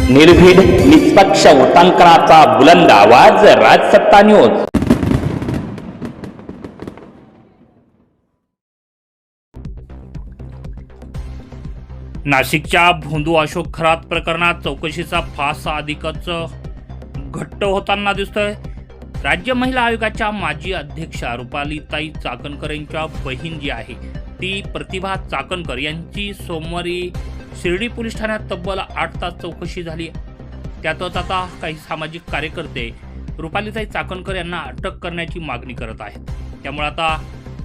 निर्भीड निष्पक्ष वृत्तांकनाचा बुलंद आवाज, राजसत्ता न्यूज। नाशिकच्या भोंदू अशोक खरात प्रकरणात चौकशीचा फास अधिकच घट्ट होताना दिसतोय। राज्य महिला आयोगाच्या माजी अध्यक्षा रुपालीताई चाकणकर यांच्या बहीण जी आहे ती प्रतिभा चाकणकर यांची सोमवारी शिर्डी पोलीस ठाण्यात तब्बल 8 तास चौकशी झाली। त्यातच आता काही सामाजिक कार्यकर्ते रुपालीताई चाकणकर यांना अटक करण्याची मागणी करत आहेत। त्यामुळे आता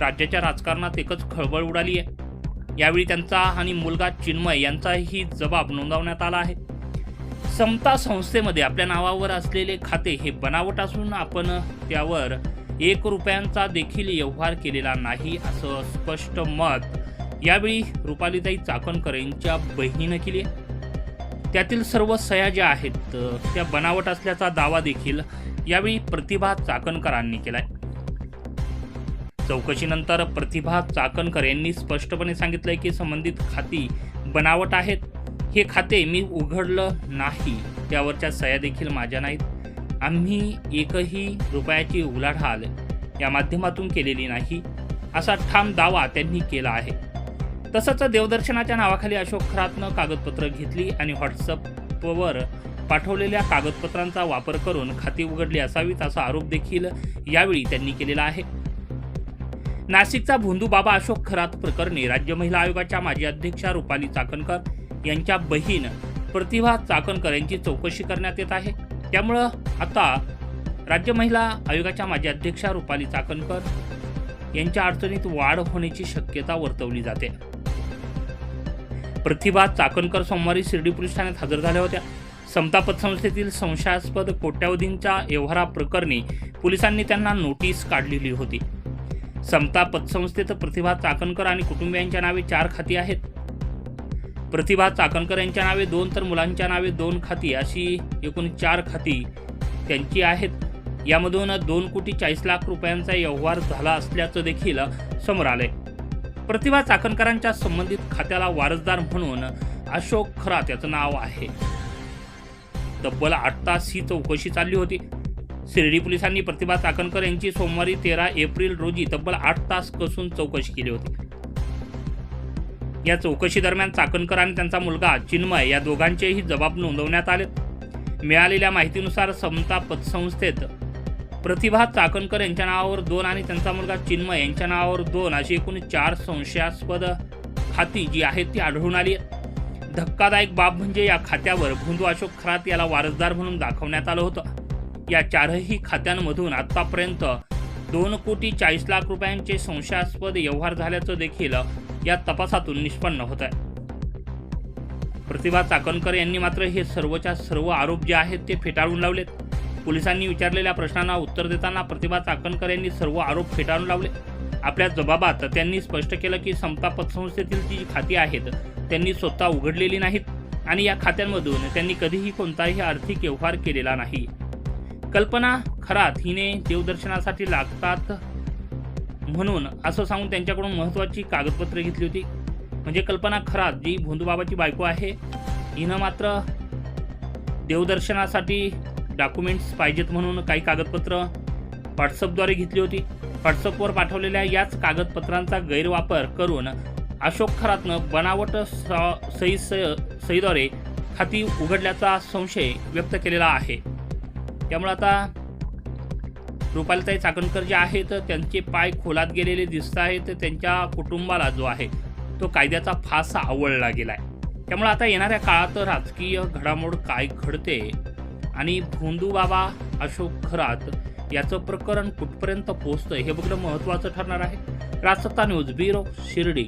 राज्याच्या राजकारणात एकच खळबळ उडाली आहे। यावेळी त्यांचा आणि मुलगा चिन्मय यांचाही जबाब नोंदवण्यात आला आहे। समता संस्थेमध्ये आपल्या नावावर असलेले खाते हे बनावट असून आपण त्यावर 1 रुपयांचा देखील व्यवहार केलेला नाही, असं स्पष्ट मत यावेळी रुपालीताई चाकणकर यांच्या बहिणीनं केली। त्यातील सर्व सह्या ज्या आहेत त्या बनावट असल्याचा दावा देखील यावेळी प्रतिभा चाकणकरांनी केलाय। चौकशीनंतर प्रतिभा चाकणकर यांनी स्पष्टपणे सांगितलंय की संबंधित खाती बनावट आहेत। हे खाते मी उघडलं नाही, त्यावरच्या सह्या देखील माझ्या नाहीत। आम्ही 1ही रुपयाची उलाढाल या माध्यमातून केलेली नाही, असा ठाम दावा त्यांनी केला आहे। तसंच देवदर्शनाच्या नावाखाली अशोक खरातनं कागदपत्र घेतली आणि व्हॉट्सअपवर पाठवलेल्या कागदपत्रांचा वापर करून खाती उघडली असावीत, असा आरोप देखील यावेळी त्यांनी केलेला आहे। नाशिकचा भोंदू बाबा अशोक खरात प्रकरणी राज्य महिला आयोगाच्या माजी अध्यक्षा रुपाली चाकणकर यांच्या बहीण प्रतिभा चाकणकर यांची चौकशी करण्यात येत आहे। त्यामुळं आता राज्य महिला आयोगाच्या माजी अध्यक्षा रुपाली चाकणकर यांच्या अडचणीत वाढ होण्याची शक्यता वर्तवली जाते। प्रतिभा चाकणकर सोमवारी शिर्डी पोलीस ठाण्यात हजर झाल्या होत्या। समता पतसंस्थेतील संशयास्पद कोट्यावधींच्या व्यवहाराप्रकरणी पोलिसांनी त्यांना नोटीस काढलेली होती। समता पतसंस्थेत प्रतिभा चाकणकर आणि कुटुंबियांच्या नावे 4 खाती आहेत। प्रतिभा चाकणकर यांच्या नावे 2 तर मुलांच्या नावे 2 खाती अशी एकूण 4 खाती त्यांची आहेत। यामधून 2,40,00,000 रुपयांचा व्यवहार झाला असल्याचं देखील समोर आलंय। प्रतिभा चाकणकरांच्या संबंधित खात्याला वारसदार म्हणून अशोक खरात याचं नाव आहे। तब्बल 8 तास ही चौकशी चालली होती। शिर्डी पोलिसांनी प्रतिभा चाकणकर यांची सोमवारी 13 एप्रिल रोजी तब्बल 8 तास कसून चौकशी केली होती। या चौकशी दरम्यान चाकणकर आणि त्यांचा मुलगा चिन्मय या दोघांचेही जबाब नोंदवण्यात आले। मिळालेल्या माहितीनुसार समता पतसंस्थेत प्रतिभा चाकणकर यांच्या नावावर 2 आणि त्यांचा मुलगा चिन्मय यांच्या नावावर 2 अशी एकूण 4 संशयास्पद खाती जी आहेत ती आढळून आली आहेत। धक्कादायक बाब म्हणजे या खात्यावर भोंदू अशोक खरात याला वारसदार म्हणून दाखवण्यात आलं होतं। या 4ही खात्यांमधून आतापर्यंत 2,40,00,000 रुपयांचे संशयास्पद व्यवहार झाल्याचं देखील या तपासातून निष्पन्न होत आहे। प्रतिभा चाकणकर यांनी मात्र हे सर्वच्या सर्व आरोप जे आहेत ते फेटाळून लावलेत। पोलिसांनी विचारलेल्या प्रश्नांना उत्तर देताना प्रतिभा चाकणकर यांनी सर्व आरोप फेटाळून लावले। आपल्या जबाबात त्यांनी स्पष्ट केलं की समता पतसंस्थेतील जी खाती आहेत त्यांनी स्वतः उघडलेली नाहीत आणि या खात्यांमधून त्यांनी कधीही कोणताही आर्थिक व्यवहार केलेला नाही। कल्पना खरात हिने देवदर्शनासाठी लागतात म्हणून असं सांगून त्यांच्याकडून महत्त्वाची कागदपत्रे घेतली होती। म्हणजे कल्पना खरात जी भोंदूबाबाची बायको आहे, हिनं मात्र देवदर्शनासाठी डॉक्युमेंट्स पाहिजेत म्हणून काही कागदपत्र व्हॉट्सअपद्वारे घेतली होती। व्हॉट्सअपवर पाठवलेल्या याच कागदपत्रांचा गैरवापर करून अशोक खरातनं बनावट सहीद्वारे खाती उघडल्याचा संशय व्यक्त केलेला आहे। त्यामुळे आता रुपालीताई चाकणकर जे आहेत त्यांचे पाय खोलात गेलेले दिसत आहेत। त्यांच्या कुटुंबाला जो आहे तो कायद्याचा फास आवळला गेलाय। त्यामुळे आता येणाऱ्या काळात राजकीय घडामोड काय घडते आणि भोंदू बाबा अशोक खरात याचं प्रकरण कुठपर्यंत पोहोचतं हे बघणं महत्त्वाचं ठरणार आहे। राजसत्ता न्यूज ब्युरो शिर्डी।